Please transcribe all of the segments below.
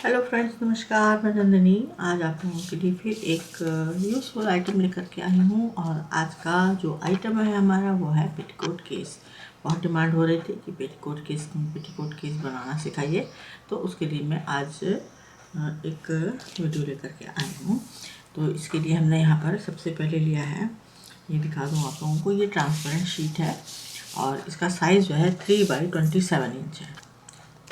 Hello friends, नमस्कार। मैं नंदिनी आज आप लोगों के लिए फिर एक यूज़फुल आइटम लेकर के आई हूँ। और आज का जो आइटम है हमारा वो है पेटीकोट केस। बहुत डिमांड हो रही थी कि पेटीकोट केस बनाना सिखाइए, तो उसके लिए मैं आज एक वीडियो लेकर के आई हूँ। तो इसके लिए हमने यहाँ पर सबसे पहले लिया है, ये दिखा दूँ आप लोगों को, ये ट्रांसपेरेंट शीट है और इसका साइज़ जो है 3x27 इंच है।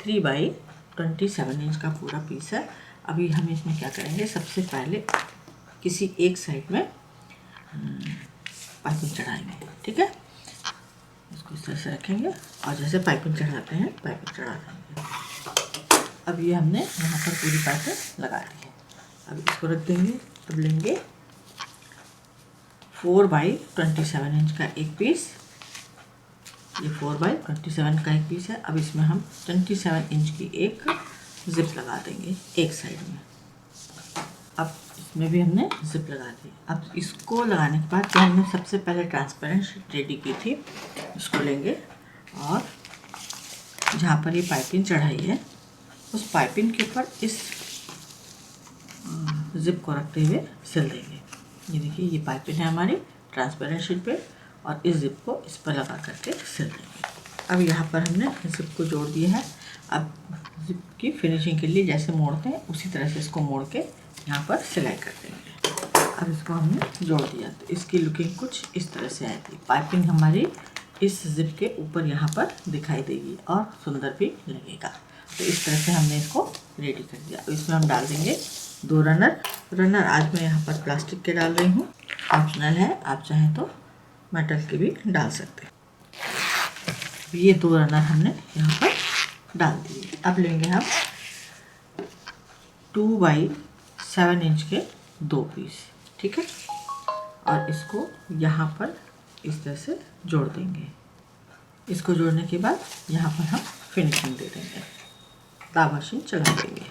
3x27 इंच का पूरा पीस है। अभी हम इसमें क्या करेंगे, सबसे पहले किसी एक साइड में पाइपिंग चढ़ाएंगे। ठीक है, इसको इस तरह से रखेंगे और जैसे पाइपिंग चढ़ाते हैं पाइपिंग चढ़ा देंगे। अब ये हमने यहाँ पर पूरी पाइपिंग लगा दी है। अब इसको रख देंगे। अब लेंगे 4x27 इंच का एक पीस, ये 4x27 का एक पीस है। अब इसमें हम 27 इंच की एक जिप लगा देंगे एक साइड में। अब इसमें भी हमने जिप लगा दी। अब इसको लगाने के बाद जो हमने सबसे पहले ट्रांसपेरेंट शीट रेडी की थी, इसको लेंगे और जहाँ पर ये पाइपिंग चढ़ाई है उस पाइपिंग के ऊपर इस जिप को रखते हुए सिल देंगे। ये देखिए, ये पाइपिंग है हमारी ट्रांसपेरेंट शीट पे और इस जिप को इस पर लगा करके सिल देंगे। अब यहाँ पर हमने जिप को जोड़ दिया है। अब जिप की फिनिशिंग के लिए जैसे मोड़ते हैं उसी तरह से इसको मोड़ के यहाँ पर सिलाई कर देंगे। अब इसको हमने जोड़ दिया तो इसकी लुकिंग कुछ इस तरह से आएगी। पाइपिंग हमारी इस जिप के ऊपर यहाँ पर दिखाई देगी और सुंदर भी लगेगा। तो इस तरह से हमने इसको रेडी कर दिया। इसमें हम डाल देंगे 2 रनर आज मैं यहाँ पर प्लास्टिक के डाल रही हूँ, ऑप्शनल है, आप चाहें तो मेटल के भी डाल सकते हैं। ये 2 रनर हमने यहाँ पर डाल दिए। अब लेंगे हम 2x7 इंच के 2 पीस। ठीक है, और इसको यहाँ पर इस तरह से जोड़ देंगे। इसको जोड़ने के बाद यहाँ पर हम फिनिशिंग दे देंगे, दाब मशीन चला देंगे।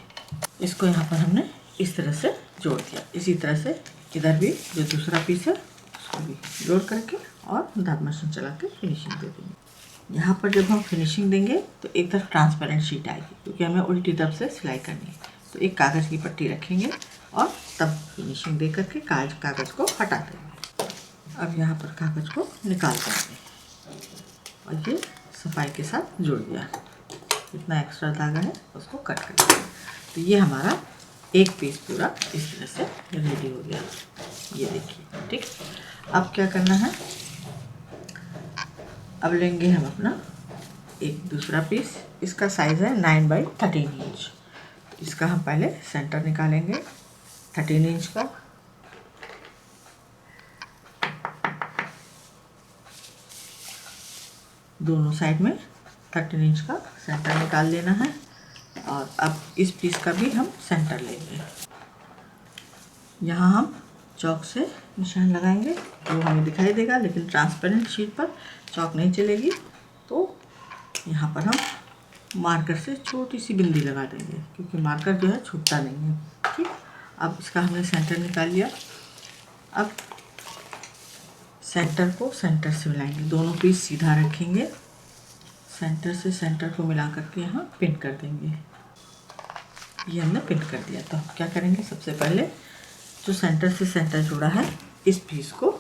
इसको यहाँ पर हमने इस तरह से जोड़ दिया। इसी तरह से इधर भी जो दूसरा पीस है उसको भी जोड़ करके और दाब मशीन चला के फिनिशिंग दे देंगे। यहाँ पर जब हम फिनिशिंग देंगे तो एक तरफ ट्रांसपेरेंट शीट आएगी, क्योंकि हमें उल्टी तरफ से सिलाई करनी है। तो एक कागज़ की पट्टी रखेंगे और तब फिनिशिंग दे करके कागज़ को हटा देंगे। अब यहाँ पर कागज़ को निकाल देंगे और ये सफाई के साथ जोड़ दिया। इतना एक्स्ट्रा धागा है उसको कट कर देंगे। तो ये हमारा एक पीस पूरा इस तरह से रेडी हो गया। ये देखिए, ठीक। अब क्या करना है, अब लेंगे हम अपना एक दूसरा पीस। इसका साइज़ है 9x13 इंच। इसका हम पहले सेंटर निकालेंगे 13 इंच का। दोनों साइड में 13 इंच का सेंटर निकाल लेना है। और अब इस पीस का भी हम सेंटर लेंगे। यहाँ हम चौक से निशान लगाएंगे तो हमें दिखाई देगा, लेकिन ट्रांसपेरेंट शीट पर चौक नहीं चलेगी। तो यहाँ पर हम मार्कर से छोटी सी बिंदी लगा देंगे, क्योंकि मार्कर जो है छूटता नहीं है। ठीक, अब इसका हमने सेंटर निकाल लिया। अब सेंटर को सेंटर से मिलाएंगे, दोनों पीस सीधा रखेंगे, सेंटर से सेंटर को मिला करके यहाँ पिन कर देंगे। ये हमने पिन कर दिया। तो हम क्या करेंगे, सबसे पहले जो सेंटर से सेंटर जुड़ा है इस पीस को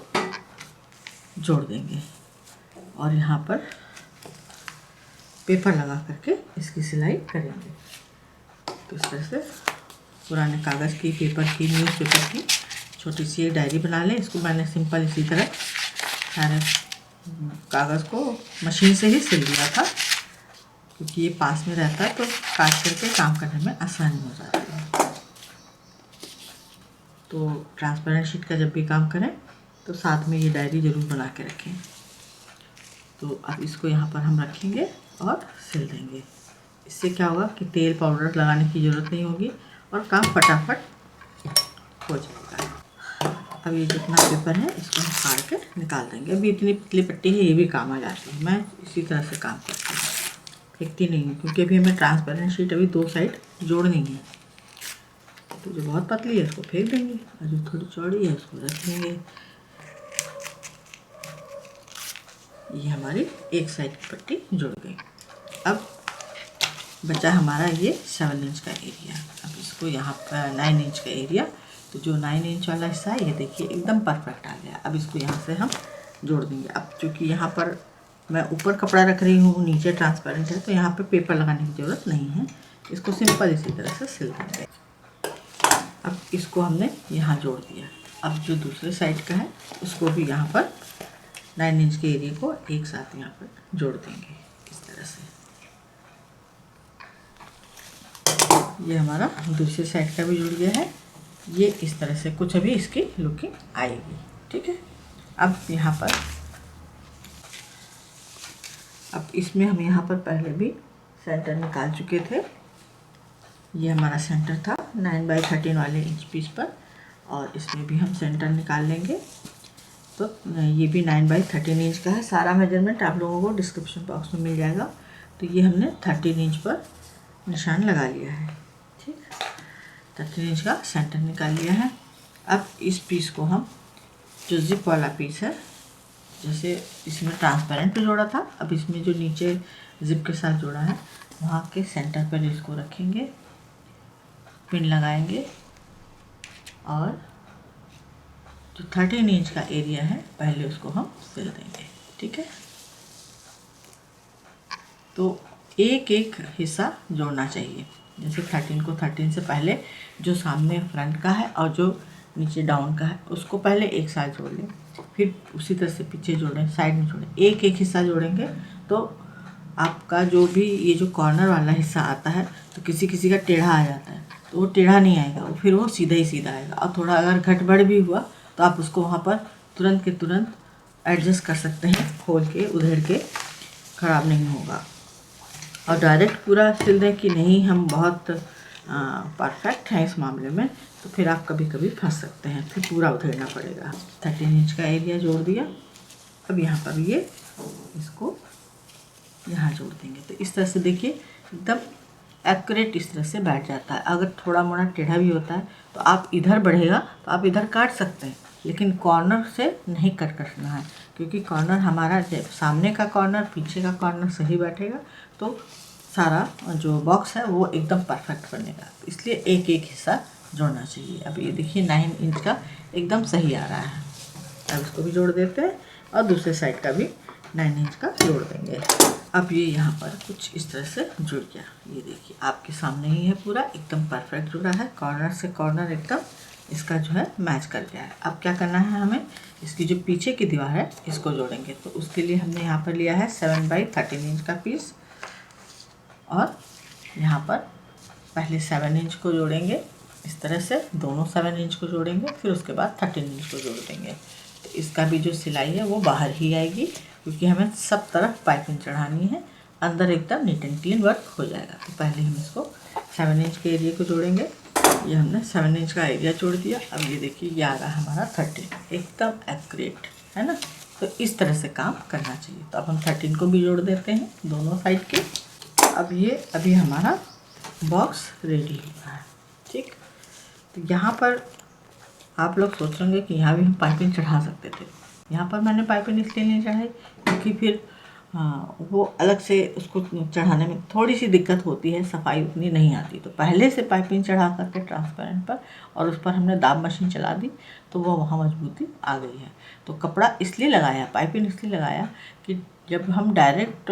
जोड़ देंगे और यहाँ पर पेपर लगा करके इसकी सिलाई करेंगे। तो इस तरह से पुराने कागज़ की, पेपर की, न्यूज़पेपर की छोटी सी एक डायरी बना लें। इसको मैंने सिंपल इसी तरह सारे कागज़ को मशीन से ही सिल दिया था, क्योंकि ये पास में रहता है तो काट करके काम करने में आसानी हो जाती है। तो ट्रांसपेरेंट शीट का जब भी काम करें तो साथ में ये डायरी ज़रूर बना के रखें। तो अब इसको यहाँ पर हम रखेंगे और सिल देंगे। इससे क्या होगा कि तेल पाउडर लगाने की ज़रूरत नहीं होगी और काम फटाफट हो जाएगा। अब ये जितना पेपर है इसको हम फाड़ के निकाल देंगे। अभी इतनी पतली पट्टी है, ये भी काम आ जाती है। मैं इसी तरह से काम करती हूँ, फेंकती नहीं हूँ, क्योंकि अभी हमें ट्रांसपेरेंट शीट अभी 2 साइड जोड़नी है। तो जो बहुत पतली है उसको फेंक देंगे और जो थोड़ी चौड़ी है उसको रख देंगे। ये हमारी एक साइड की पट्टी जुड़ गई। अब बचा हमारा ये 7 इंच का एरिया। अब इसको यहाँ पर 9 इंच का एरिया, तो जो 9 इंच वाला हिस्सा है ये देखिए एकदम परफेक्ट आ गया। अब इसको यहाँ से हम जोड़ देंगे। अब चूँकि यहाँ पर मैं ऊपर कपड़ा रख रही हूँ, नीचे ट्रांसपेरेंट है, तो यहाँ पे पेपर लगाने की ज़रूरत नहीं है। इसको सिंपल इसी तरह से सिल देंगे। अब इसको हमने यहाँ जोड़ दिया। अब जो दूसरे साइड का है उसको भी यहाँ पर 9 इंच के एरिया को एक साथ यहाँ पर जोड़ देंगे इस तरह से। ये हमारा दूसरी साइड का भी जुड़ गया है। ये इस तरह से कुछ अभी इसकी लुकिंग आएगी, ठीक है। अब यहाँ पर अब इसमें हम यहाँ पर पहले भी सेंटर निकाल चुके थे। ये हमारा सेंटर था 9x13 वाले इंच पीस पर, और इसमें भी हम सेंटर निकाल लेंगे। तो ये भी 9x13 इंच का है। सारा मेजरमेंट आप लोगों को डिस्क्रिप्शन बॉक्स में मिल जाएगा। तो ये हमने 13 इंच पर निशान लगा लिया है, ठीक। 13 इंच का सेंटर निकाल लिया है। अब इस पीस को हम, जो जिप वाला पीस है, जैसे इसमें ट्रांसपेरेंट पे जोड़ा था, अब इसमें जो नीचे जिप के साथ जोड़ा है वहाँ के सेंटर पर इसको रखेंगे, पिन लगाएंगे, और जो 13 इंच का एरिया है पहले उसको हम सिल देंगे, ठीक है। तो एक एक हिस्सा जोड़ना चाहिए। जैसे 13 को 13 से पहले जो सामने फ्रंट का है और जो नीचे डाउन का है उसको पहले एक साथ जोड़ लें, फिर उसी तरह से पीछे जोड़ें, साइड में जोड़ें, एक एक हिस्सा जोड़ेंगे। तो आपका जो भी ये जो कॉर्नर वाला हिस्सा आता है तो किसी किसी का टेढ़ा आ जाता है, तो वो टेढ़ा नहीं आएगा, वो फिर वो सीधा ही सीधा आएगा। और थोड़ा अगर घटबढ़ भी हुआ तो आप उसको वहाँ पर तुरंत के तुरंत एडजस्ट कर सकते हैं, खोल के उधेड़ के, ख़राब नहीं होगा। और डायरेक्ट पूरा सिल दें कि नहीं हम बहुत परफेक्ट हैं इस मामले में, तो फिर आप कभी कभी फंस सकते हैं, फिर पूरा उधेड़ना पड़ेगा। 13 इंच का एरिया जोड़ दिया। अब यहाँ पर ये इसको यहाँ जोड़ देंगे। तो इस तरह से देखिए एकदम एक्यूरेट इस तरह से बैठ जाता है। अगर थोड़ा मोड़ा टेढ़ा भी होता है तो आप इधर बढ़ेगा तो आप इधर काट सकते हैं, लेकिन कॉर्नर से नहीं कट करना है, क्योंकि कॉर्नर हमारा सामने का कॉर्नर, पीछे का कॉर्नर सही बैठेगा तो सारा जो बॉक्स है वो एकदम परफेक्ट बनेगा। इसलिए एक एक हिस्सा जोड़ना चाहिए। अब ये देखिए 9 इंच का एकदम सही आ रहा है। अब इसको भी जोड़ देते हैं और दूसरे साइड का भी 9 इंच का जोड़ देंगे। अब ये यहाँ पर कुछ इस तरह से जुड़ गया। ये देखिए आपके सामने ही है, पूरा एकदम परफेक्ट जुड़ा है, कॉर्नर से कॉर्नर एकदम इसका जो है मैच कर गया है। अब क्या करना है, हमें इसकी जो पीछे की दीवार है इसको जोड़ेंगे। तो उसके लिए हमने यहाँ पर लिया है 7x13 इंच का पीस, और यहाँ पर पहले 7 इंच को जोड़ेंगे इस तरह से, दोनों 7 इंच को जोड़ेंगे, फिर उसके बाद 13 इंच को जोड़ देंगे। तो इसका भी जो सिलाई है वो बाहर ही आएगी, क्योंकि हमें सब तरफ पाइपिंग चढ़ानी है, अंदर एकदम नीट एंड क्लीन वर्क हो जाएगा। तो पहले हम इसको 7 इंच के एरिया को जोड़ेंगे। ये हमने 7 इंच का एरिया जोड़ दिया। अब ये देखिए ये आ रहा है हमारा 13, एकदम एक्यूरेट है ना। तो इस तरह से काम करना चाहिए। तो अब हम 13 को भी जोड़ देते हैं दोनों साइड के। अब ये अभी हमारा बॉक्स रेडी हो रहा है, ठीक। तो यहाँ पर आप लोग सोच रहे होंगे कि यहाँ भी हम पाइपिंग चढ़ा सकते थे। यहाँ पर मैंने पाइपिंग इसलिए नहीं चढ़ाई क्योंकि फिर वो अलग से उसको चढ़ाने में थोड़ी सी दिक्कत होती है, सफाई उतनी नहीं आती। तो पहले से पाइपिंग चढ़ा करके ट्रांसपेरेंट पर, और उस पर हमने दाब मशीन चला दी तो वो वहाँ मजबूती आ गई है। तो कपड़ा इसलिए लगाया, पाइपिंग इसलिए लगाया कि जब हम डायरेक्ट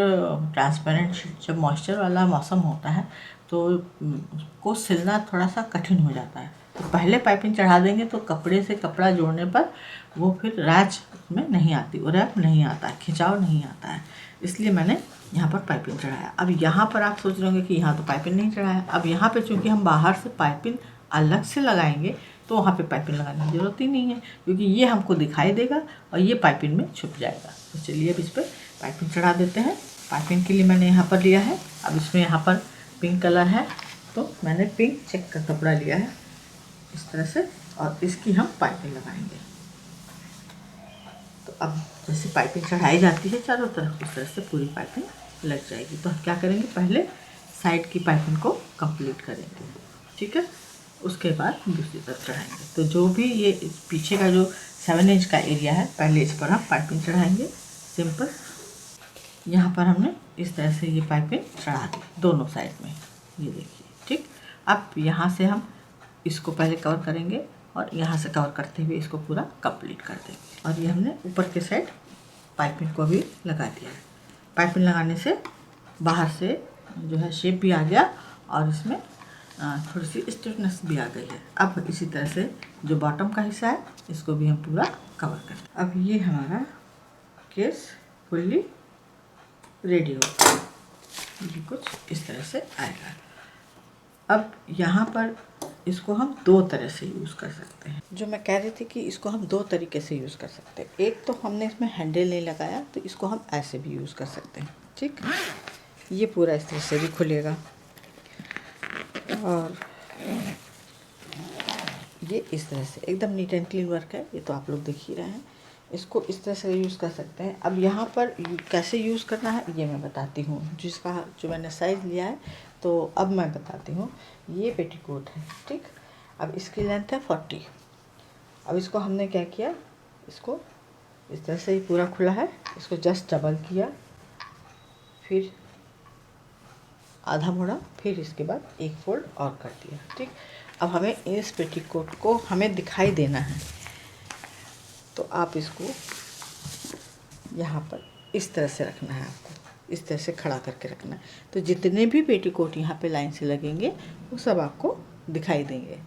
ट्रांसपेरेंट, जब मॉइस्चर वाला मौसम होता है तो उसको सिलना थोड़ा सा कठिन हो जाता है। तो पहले पाइपिंग चढ़ा देंगे तो कपड़े से कपड़ा जोड़ने पर वो फिर रैच में नहीं आती, वो रैप नहीं आता है, खिंचाव नहीं आता है। इसलिए मैंने यहाँ पर पाइपिंग चढ़ाया। अब यहाँ पर आप सोच रहे होंगे कि यहाँ तो पाइपिंग नहीं चढ़ाया। अब यहाँ पे चूँकि हम बाहर से पाइपिंग अलग से लगाएंगे तो वहाँ पे पाइपिंग लगाने की ज़रूरत ही नहीं है, क्योंकि ये हमको दिखाई देगा और ये पाइपिंग में छुप जाएगा। तो चलिए अब इस पर पाइपिंग चढ़ा देते हैं। पाइपिंग के लिए मैंने यहाँ पर लिया है, अब इसमें यहाँ पर पिंक कलर है तो मैंने पिंक चेक का कपड़ा लिया है इस तरह से, और इसकी हम पाइपिंग लगाएंगे। तो अब जैसे पाइपिंग चढ़ाई जाती है चारों तरफ, उस तरह से पूरी पाइपिंग लग जाएगी। तो हम क्या करेंगे, पहले साइड की पाइपिंग को कंप्लीट करेंगे, ठीक है, उसके बाद दूसरी तरफ चढ़ाएंगे। तो जो भी ये पीछे का जो 7 इंच का एरिया है, पहले इस पर हम पाइपिंग चढ़ाएंगे सिंपल। यहाँ पर हमने इस तरह से ये पाइपिंग चढ़ा दी दोनों साइड में, ये देखिए। ठीक, अब यहाँ से हम इसको पहले कवर करेंगे और यहाँ से कवर करते हुए इसको पूरा कंप्लीट कर देंगे। और ये हमने ऊपर के साइड पाइपिंग को भी लगा दिया है। पाइपिंग लगाने से बाहर से जो है शेप भी आ गया और इसमें थोड़ी सी स्टिफनेस भी आ गई है। अब इसी तरह से जो बॉटम का हिस्सा है इसको भी हम पूरा कवर करते हैं। अब ये हमारा केस फुल्ली रेडी हो गया, ये कुछ इस तरह से आएगा। अब यहाँ पर इसको हम दो तरह से यूज़ कर सकते हैं। जो मैं कह रही थी कि इसको हम दो तरीके से यूज़ कर सकते हैं। एक तो हमने इसमें हैंडल नहीं लगाया, तो इसको हम ऐसे भी यूज़ कर सकते हैं। ठीक, ये पूरा इस तरह से भी खुलेगा और ये इस तरह से एकदम नीट एंड क्लीन वर्क है। ये तो आप लोग देख ही रहे हैं। इसको इस तरह से यूज़ कर सकते हैं। अब यहाँ पर कैसे यूज़ करना है ये मैं बताती हूँ। जो मैंने साइज़ लिया है तो अब मैं बताती हूँ। ये पेटीकोट है, ठीक। अब इसकी लेंथ है 40। अब इसको हमने क्या किया, इसको इस तरह से ही पूरा खुला है, इसको जस्ट डबल किया, फिर आधा मोड़ा, फिर इसके बाद एक फोल्ड और कर दिया। ठीक, अब हमें इस पेटीकोट को हमें दिखाई देना है, तो आप इसको यहाँ पर इस तरह से रखना है। आपको इस तरह से खड़ा करके रखना है, तो जितने भी पेटीकोट यहाँ पे लाइन से लगेंगे वो सब आपको दिखाई देंगे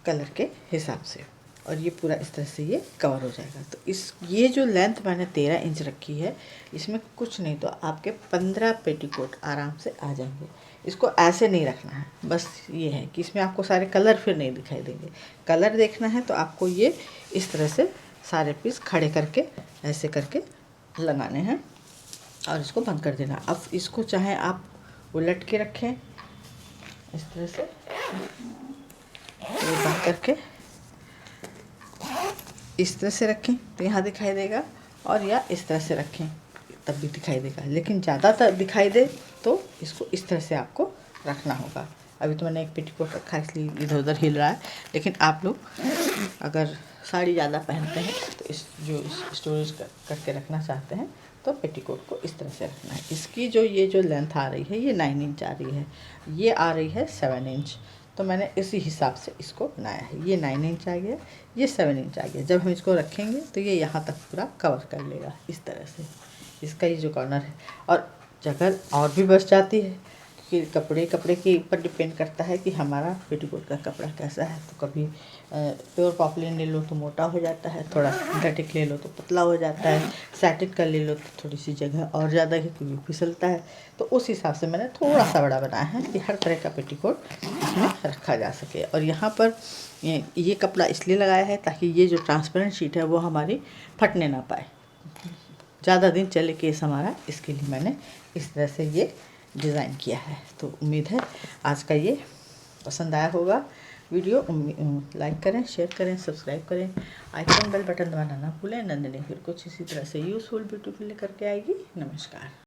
कलर के हिसाब से। और ये पूरा इस तरह से ये कवर हो जाएगा। तो ये जो लेंथ मैंने 13 इंच रखी है, इसमें कुछ नहीं तो आपके 15 पेटीकोट आराम से आ जाएंगे। इसको ऐसे नहीं रखना है, बस ये है कि इसमें आपको सारे कलर फिर नहीं दिखाई देंगे। कलर देखना है तो आपको ये इस तरह से सारे पीस खड़े करके ऐसे करके लगाने हैं और इसको बंद कर देना। अब इसको चाहे आप उलट के रखें इस तरह से, ये बंद करके इस तरह से रखें तो यहाँ दिखाई देगा, और या इस तरह से रखें तब भी दिखाई देगा। लेकिन ज़्यादातर दिखाई दे तो इसको इस तरह से आपको रखना होगा। अभी तो मैंने एक पेटीकोट रखा है इसलिए इधर उधर हिल रहा है, लेकिन आप लोग अगर साड़ी ज़्यादा पहनते हैं तो इस स्टोरेज करके रखना चाहते हैं तो पेटीकोट को इस तरह से रखना है। इसकी ये जो लेंथ आ रही है ये 9 इंच आ रही है, ये आ रही है 7 इंच, तो मैंने इसी हिसाब से इसको बनाया है। ये 9 इंच आ गया, ये 7 इंच आ गया। जब हम इसको रखेंगे तो ये यहाँ तक पूरा कवर कर लेगा इस तरह से। इसका ये जो कॉर्नर है, और जगह और भी बच जाती है क्योंकि कपड़े के ऊपर डिपेंड करता है कि हमारा पेटीकोट का कपड़ा कैसा है। तो कभी प्योर पॉपलिन ले लो तो मोटा हो जाता है, थोड़ा सिंथेटिक ले लो तो पतला हो जाता है, सैटिन का ले लो तो थोड़ी सी जगह और ज़्यादा है क्योंकि फिसलता है। तो उस हिसाब से मैंने थोड़ा सा बड़ा बनाया है कि हर तरह का पेटीकोट इसमें रखा जा सके। और यहाँ पर ये कपड़ा इसलिए लगाया है ताकि ये जो ट्रांसपेरेंट शीट है वो हमारी फटने ना पाए, ज़्यादा दिन चले केस हमारा, इसके लिए मैंने इस तरह से ये डिज़ाइन किया है। तो उम्मीद है आज का ये पसंद आया होगा वीडियो। लाइक करें, शेयर करें, सब्सक्राइब करें, आइकन बेल बटन दबाना ना भूलें। नंदिनी फिर कुछ इसी तरह से यूज़फुल ब्यूटीफुल लेकर के आएगी। नमस्कार।